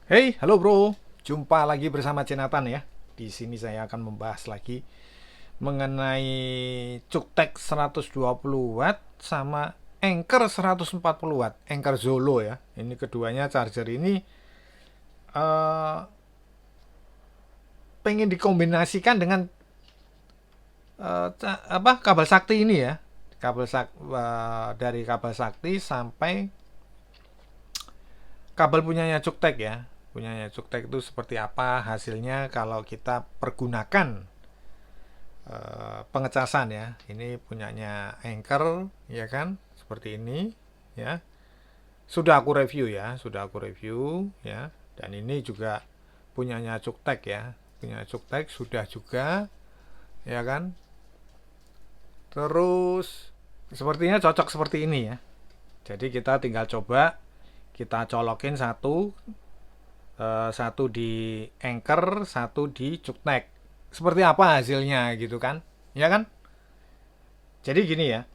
Hey, halo bro. Jumpa lagi bersama Cenatan ya. Di sini saya akan membahas lagi mengenai Cuktek 120 watt sama Anker 140 watt. Anker Zolo ya. Ini keduanya charger ini eh, pengen dikombinasikan dengan kabel sakti ini ya. Dari kabel sakti sampai kabel punyanya Cuktek ya. Punyanya Cuktek itu seperti apa hasilnya kalau kita pergunakan pengecasan ya. Ini punyanya Anchor ya kan, seperti ini ya. Sudah aku review ya. Dan ini juga punyanya Cuktek ya. Punya Cuktek sudah juga ya kan. Terus sepertinya cocok seperti ini ya. Jadi kita tinggal coba kita colokin satu di Anchor, satu di Cuktek. Seperti apa hasilnya gitu kan? Ya kan? Jadi gini ya,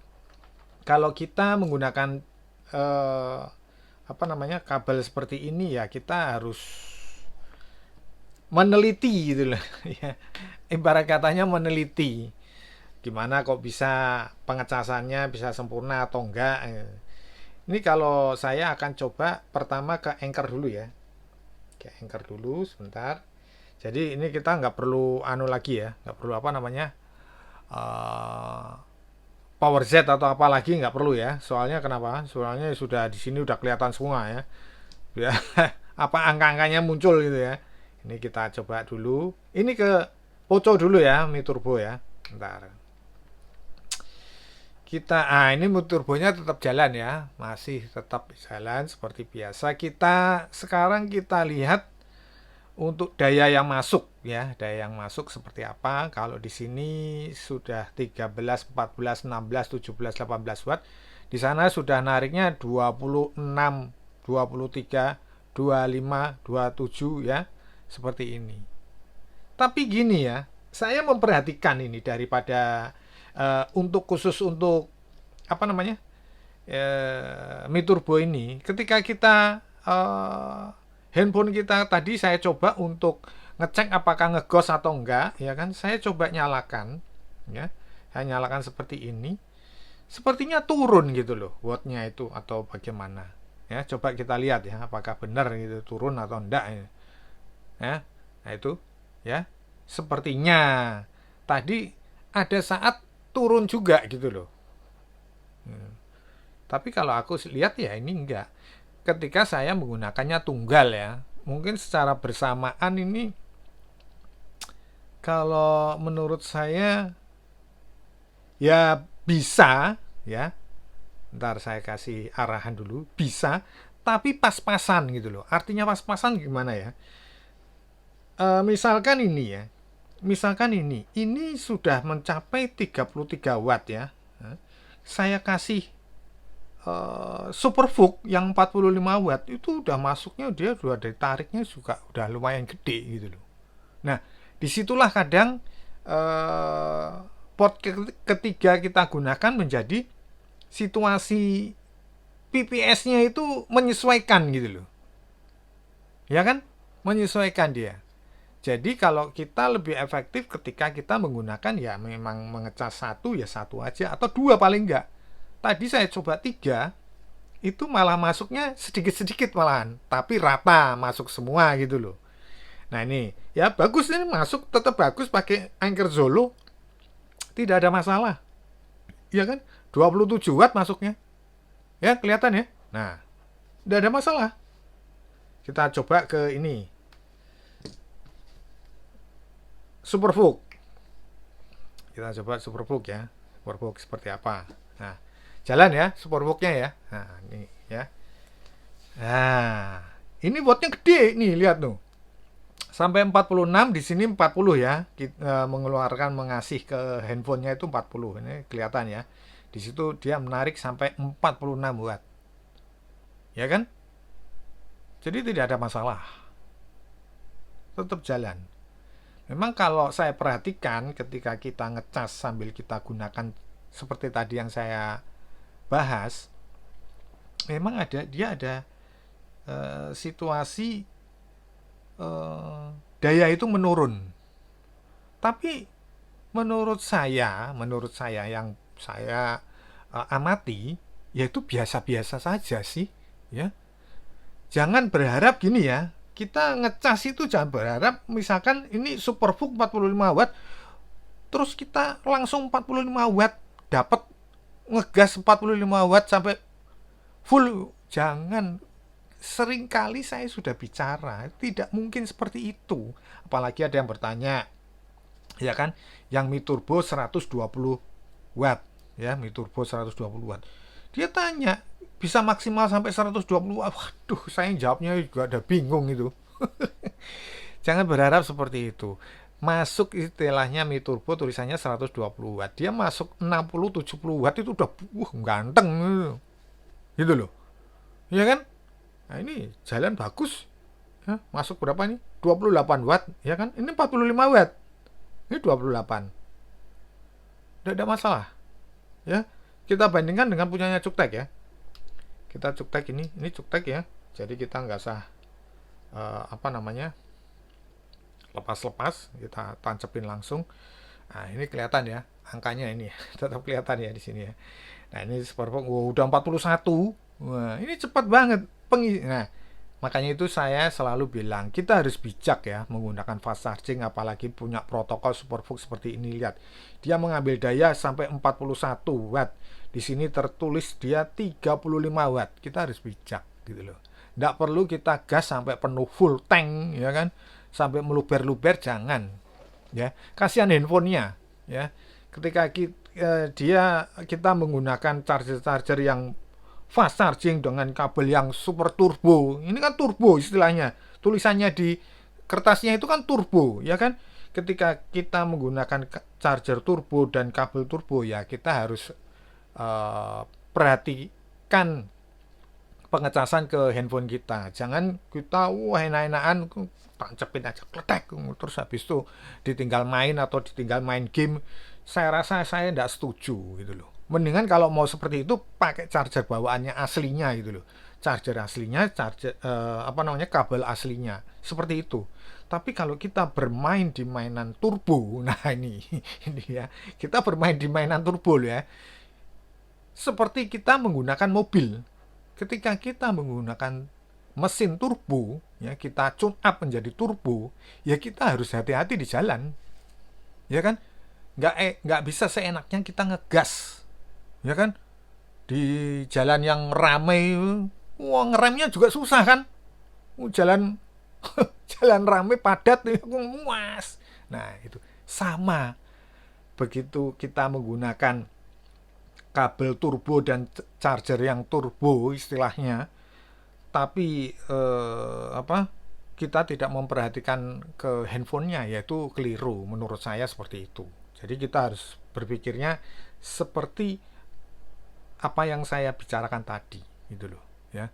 kalau kita menggunakan eh, apa namanya kabel seperti ini ya kita harus meneliti gitu loh ya, ibarat katanya meneliti gimana kok bisa pengecasannya bisa sempurna atau enggak. Ini kalau saya akan coba pertama ke Anchor dulu ya, ke Anchor dulu sebentar. Jadi ini kita nggak perlu anu lagi ya, nggak perlu apa namanya uh, Power Z atau apa lagi nggak perlu ya. Soalnya kenapa? Soalnya sudah di sini udah kelihatan semua ya. Ya apa angka-angkanya muncul gitu ya. Ini kita coba dulu. Ini ke Poco dulu ya, Mi Turbo ya. Bentar. Ini Mi Turbonya tetap jalan ya, masih tetap jalan seperti biasa. Sekarang kita lihat untuk daya yang masuk ya, daya yang masuk seperti apa. Kalau di sini sudah 13, 14, 16, 17, 18 watt. Di sana sudah nariknya 26, 23, 25, 27 ya. Seperti ini. Tapi gini ya, saya memperhatikan ini daripada untuk khusus untuk apa namanya? Mi Turbo ini ketika kita handphone kita tadi saya coba untuk ngecek apakah ngegos atau enggak ya kan, saya coba nyalakan ya, saya nyalakan seperti ini, sepertinya turun gitu loh wattnya itu atau bagaimana ya. Coba kita lihat ya apakah benar gitu turun atau enggak ya. Nah itu ya, sepertinya tadi ada saat turun juga gitu loh. Tapi kalau aku lihat ya ini enggak. Ketika saya menggunakannya tunggal ya, mungkin secara bersamaan ini kalau menurut saya ya bisa ya. Ntar saya kasih arahan dulu, bisa, tapi pas-pasan gitu loh. Artinya pas-pasan gimana ya? Misalkan ini ya, misalkan ini sudah mencapai 33 watt ya. Saya kasih Superfook yang 45 watt itu udah masuknya, dia udah dari tariknya juga udah lumayan gede gitu loh. Nah, disitulah kadang eh, pot ketiga kita gunakan menjadi situasi PPS-nya itu menyesuaikan gitu loh. Ya kan? Menyesuaikan dia. Jadi kalau kita lebih efektif ketika kita menggunakan ya memang mengecas satu ya satu aja atau dua paling enggak. Tadi saya coba tiga, itu malah masuknya sedikit-sedikit malahan, tapi rata masuk semua gitu loh. Nah ini ya bagus, ini masuk tetap bagus pakai Anchor Zolo, tidak ada masalah. Ya kan? 27 watt masuknya. Ya kelihatan ya. Nah, tidak ada masalah. Kita coba ke ini Superfook. Kita coba Superfook ya. Superfook seperti apa. Nah, jalan ya Superfooknya ya. Nah, ini ya. Nah, ini wattnya gede nih, lihat tuh. Sampai 46, di sini 40 ya. Mengeluarkan mengasih ke handphonenya itu 40. Ini kelihatan ya. Di situ dia menarik sampai 46 watt. Ya kan? Jadi tidak ada masalah. Tetap jalan. Memang kalau saya perhatikan ketika kita ngecas sambil kita gunakan seperti tadi yang saya bahas, memang ada situasi daya itu menurun. Tapi menurut saya yang saya amati, yaitu biasa-biasa saja sih, ya. Jangan berharap gini ya. Kita ngecas itu jangan berharap misalkan ini Superbook 45 watt, terus kita langsung 45 watt dapat ngegas 45 watt sampai full. Jangan. Seringkali saya sudah bicara, tidak mungkin seperti itu. Apalagi ada yang bertanya, ya kan, yang Mi Turbo 120 watt, ya, Mi Turbo 120 watt. Dia tanya, bisa maksimal sampai 120 watt. Waduh, saya jawabnya juga ada bingung itu. Jangan berharap seperti itu. Masuk istilahnya Mi Turbo tulisannya 120 watt. Dia masuk 60-70 watt itu udah ganteng gitu loh. Ya kan? Nah, ini jalan bagus. Ya, masuk berapa nih? 28 watt, ya kan? Ini 45 watt. Ini 28. Tidak ada masalah. Ya. Kita bandingkan dengan punyanya Cuktek ya. Kita Cuktek ini Cuktek ya. Jadi kita nggak usah lepas-lepas, kita tancepin langsung. Nah, ini kelihatan ya angkanya ini. Tetap kelihatan ya di sini ya. Nah, ini Superbook udah 41. Wah, ini cepat banget. Nah, makanya itu saya selalu bilang kita harus bijak ya menggunakan fast charging, apalagi punya protokol Superbook seperti ini. Lihat, dia mengambil daya sampai 41 watt. Di sini tertulis dia 35 watt. Kita harus bijak gitu loh. Nggak perlu kita gas sampai penuh full tank, ya kan? Sampai meluber-luber, jangan. Ya, kasihan handphonenya. Ya, ketika kita menggunakan charger yang fast charging dengan kabel yang super turbo. Ini kan turbo istilahnya. Tulisannya di kertasnya itu kan turbo, ya kan? Ketika kita menggunakan charger turbo dan kabel turbo, ya kita harus perhatikan pengecasan ke handphone kita. Jangan kita enak-enakan tancepin aja kletek terus habis itu ditinggal main atau ditinggal main game. Saya rasa saya tidak setuju gitu loh. Mendingan kalau mau seperti itu pakai charger bawaannya aslinya gitu loh. Charger aslinya, kabel aslinya. Seperti itu. Tapi kalau kita bermain di mainan turbo, nah ini ya. Kita bermain di mainan turbo ya. Seperti kita menggunakan mobil. Ketika kita menggunakan mesin turbo, ya kita tune up menjadi turbo, ya kita harus hati-hati di jalan. Ya kan? Nggak bisa seenaknya kita ngegas. Ya kan? Di jalan yang ramai, ngeremnya juga susah kan? Jalan jalan ramai padat, muas. Nah, itu sama. Begitu kita menggunakan kabel turbo dan charger yang turbo istilahnya, tapi kita tidak memperhatikan ke handphonenya, yaitu keliru menurut saya seperti itu. Jadi kita harus berpikirnya seperti apa yang saya bicarakan tadi gitu loh ya.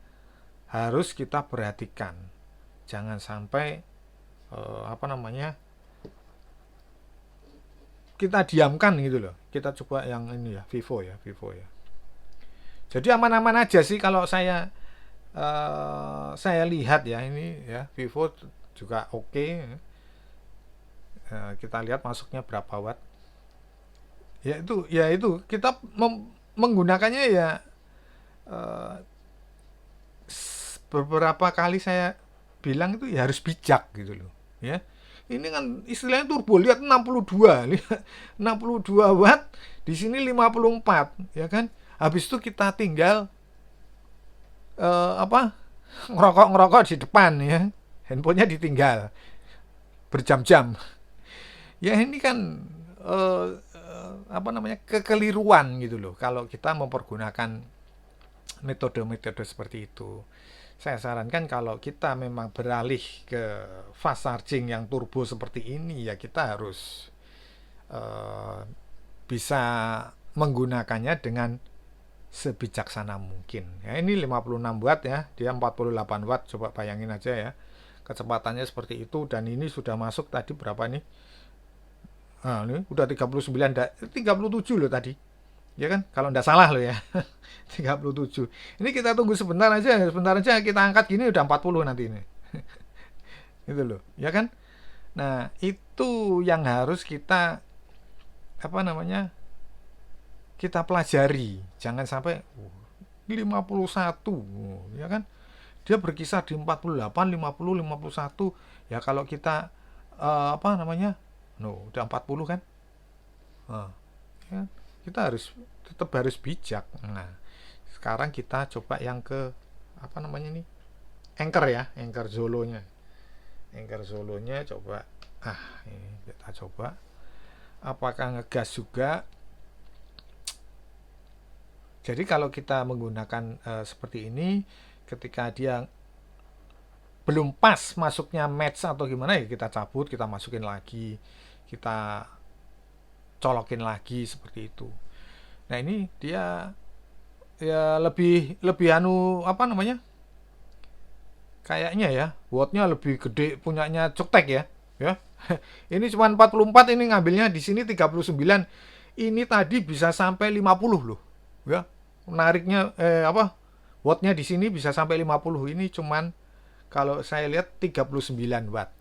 Harus kita perhatikan, jangan sampai kita diamkan gitu loh. Kita coba yang ini ya, Vivo ya. Jadi aman-aman aja sih kalau saya lihat ya, ini ya Vivo juga oke. Kita lihat masuknya berapa watt. Ya itu kita menggunakannya ya beberapa kali saya bilang itu ya harus bijak gitu loh ya. Ini kan istilahnya turbo, lihat 62 watt, di sini 54 ya kan. Habis itu kita tinggal ngerokok di depan ya, handphonenya ditinggal berjam-jam. Ya ini kan kekeliruan gitu loh kalau kita mempergunakan metode-metode seperti itu. Saya sarankan kalau kita memang beralih ke fast charging yang turbo seperti ini, ya kita harus bisa menggunakannya dengan sebijaksana mungkin. Ya, ini 56 watt ya, dia 48 watt, coba bayangin aja ya. Kecepatannya seperti itu, dan ini sudah masuk tadi berapa nih? Nah, ini udah 37 loh tadi. Ya kan? Kalau enggak salah loh ya. 37. Ini kita tunggu sebentar aja kita angkat gini udah 40 nanti ini. gitu loh, ya kan? Nah, itu yang harus kita apa namanya? Kita pelajari. Jangan sampai 51, ya kan? Dia berkisar di 48, 50, 51. Ya kalau kita apa namanya? No, udah 40 kan? Nah, ya, kita tetap harus bijak. Nah, sekarang kita coba yang ke apa namanya nih? Anchor ya, anchor solonya. Anchor solonya coba. Ini kita coba. Apakah ngegas juga? Jadi kalau kita menggunakan seperti ini, ketika dia belum pas masuknya match atau gimana ya kita cabut, kita masukin lagi, kita colokin lagi seperti itu. Nah ini dia ya lebih lebih apa namanya? Kayaknya ya, wattnya lebih gede punyanya Cuktek ya. Ya. Ini cuma 44, ini ngambilnya di sini 39. Ini tadi bisa sampai 50 loh. Ya. Menariknya apa? Wattnya di sini bisa sampai 50. Ini cuman kalau saya lihat 39 watt.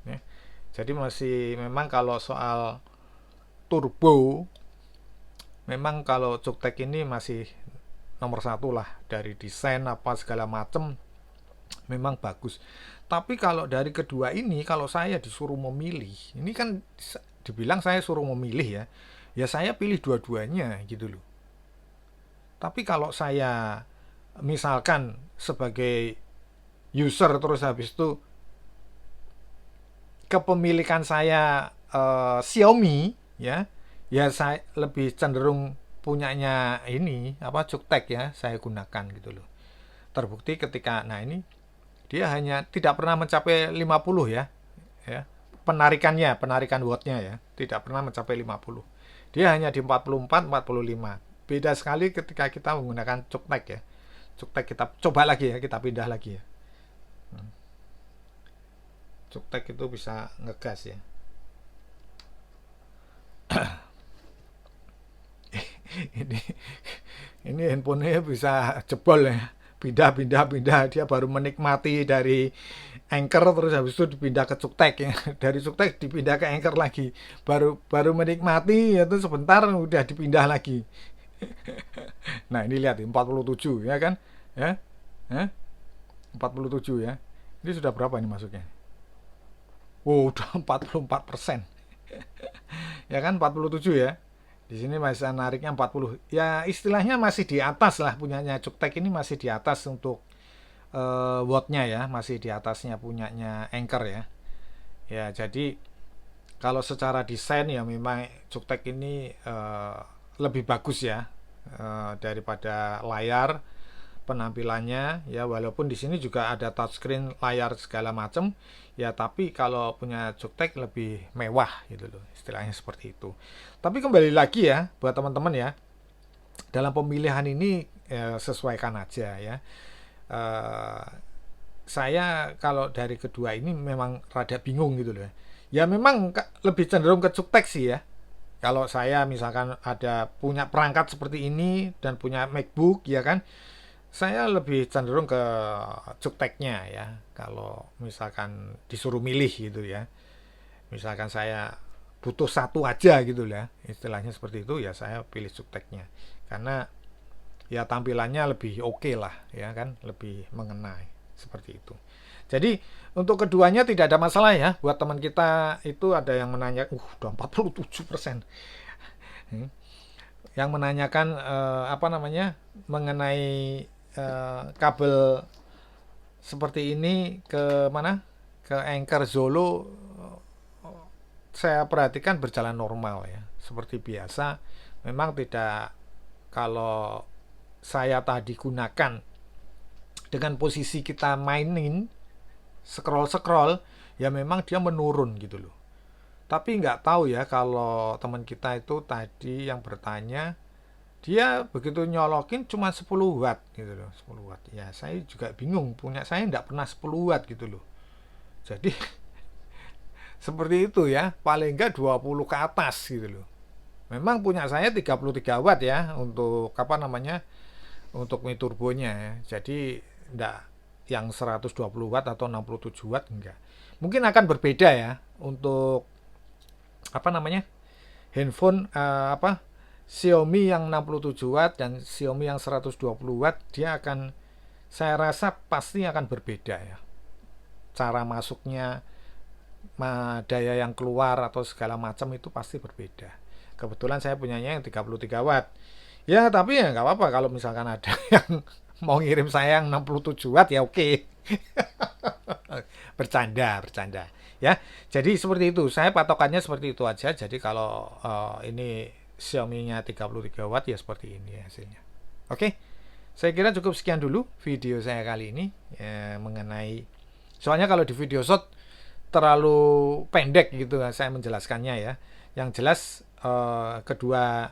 Ya. Jadi masih memang kalau soal turbo memang kalau Cuktek ini masih nomor satu lah dari desain apa segala macem memang bagus. Tapi kalau dari kedua ini, kalau saya disuruh memilih, ini kan dibilang saya suruh memilih ya, ya saya pilih dua-duanya gitu loh. Tapi kalau saya misalkan sebagai user terus habis itu kepemilikan saya Xiaomi ya, ya saya lebih cenderung punyanya ini apa Cuktek ya saya gunakan gitu loh. Terbukti ketika nah ini dia hanya tidak pernah mencapai 50 ya. Ya. Penarikan wattnya ya, tidak pernah mencapai 50. Dia hanya di 44, 45. Beda sekali ketika kita menggunakan Cuktek ya. Cuktek kita coba lagi ya, kita pindah lagi ya. Cuktek itu bisa ngegas ya. ini ini handphonenya bisa jebol ya. Pindah dia baru menikmati dari Anchor terus habis itu dipindah ke Cuktek ya. Dari Cuktek dipindah ke Anchor lagi. Baru menikmati itu sebentar udah dipindah lagi. Nah, ini lihat 47 ya kan? Ya. 47 ya. Ini sudah berapa ini masuknya? Oh, udah 44%. Ya kan 47 ya. Di sini masih nariknya 40. Ya istilahnya masih di atas lah punyanya Cuktek ini masih di atas untuk wattnya ya, masih di atasnya punyanya Anchor ya. Ya jadi kalau secara desain ya memang Cuktek ini lebih bagus ya daripada layar penampilannya ya walaupun di sini juga ada touchscreen layar segala macam ya tapi kalau punya Cuktek lebih mewah gitu loh istilahnya seperti itu. Tapi kembali lagi ya buat teman-teman ya dalam pemilihan ini sesuaikan aja ya. Saya kalau dari kedua ini memang rada bingung gitu loh ya memang lebih cenderung ke Cuktek sih ya. Kalau saya misalkan ada punya perangkat seperti ini dan punya MacBook ya kan saya lebih cenderung ke Cukteknya ya kalau misalkan disuruh milih gitu ya misalkan saya butuh satu aja gitu ya istilahnya seperti itu ya saya pilih Cukteknya karena ya tampilannya lebih oke lah ya kan lebih mengenai seperti itu. Jadi untuk keduanya tidak ada masalah ya buat teman kita itu ada yang menanya udah 47% yang menanyakan apa namanya mengenai kabel seperti ini ke mana ke Anchor Zolo saya perhatikan berjalan normal ya seperti biasa memang tidak kalau saya tadi gunakan dengan posisi kita mainin scroll ya memang dia menurun gitu loh tapi nggak tahu ya kalau teman kita itu tadi yang bertanya dia begitu nyolokin cuma 10 watt gitu loh 10 watt ya saya juga bingung punya saya nggak pernah 10 watt gitu loh jadi seperti itu ya paling enggak 20 ke atas gitu loh memang punya saya 33 watt ya untuk apa namanya untuk Mi turbonya ya jadi enggak yang 120 watt atau 67 watt, enggak. Mungkin akan berbeda ya untuk apa namanya, handphone Xiaomi yang 67 watt dan Xiaomi yang 120 watt, dia akan, saya rasa pasti akan berbeda ya. Cara masuknya, daya yang keluar atau segala macam itu pasti berbeda. Kebetulan saya punyanya yang 33 watt. Ya, tapi ya nggak apa-apa kalau misalkan ada yang mau ngirim saya yang 67 watt, ya oke. Bercanda, bercanda. Ya, jadi seperti itu. Saya patokannya seperti itu aja. Jadi kalau ini Xiaomi-nya 33 watt, ya seperti ini hasilnya. Oke, saya kira cukup sekian dulu video saya kali ini ya, mengenai, soalnya kalau di video shot terlalu pendek gitu saya menjelaskannya ya. Yang jelas kedua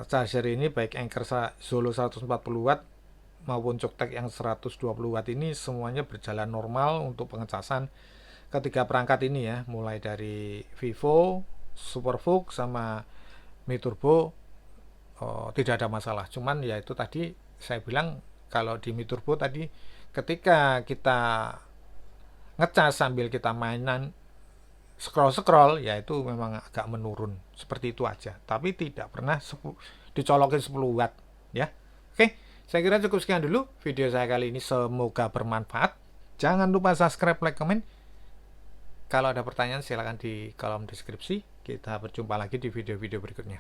charger ini, baik Anker Zolo 140 watt maupun Coktek yang 120 watt ini, semuanya berjalan normal untuk pengecasan ketiga perangkat ini ya, mulai dari Vivo, Superfook sama Mi Turbo. Tidak ada masalah. Cuman ya itu tadi saya bilang, kalau di Mi Turbo tadi ketika kita ngecas sambil kita mainan scroll ya itu memang agak menurun, seperti itu aja, tapi tidak pernah dicolokin 10 watt ya. Oke, saya kira cukup sekian dulu video saya kali ini, semoga bermanfaat. Jangan lupa subscribe, like, comment. Kalau ada pertanyaan silahkan di kolom deskripsi. Kita berjumpa lagi di video-video berikutnya.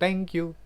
Thank you.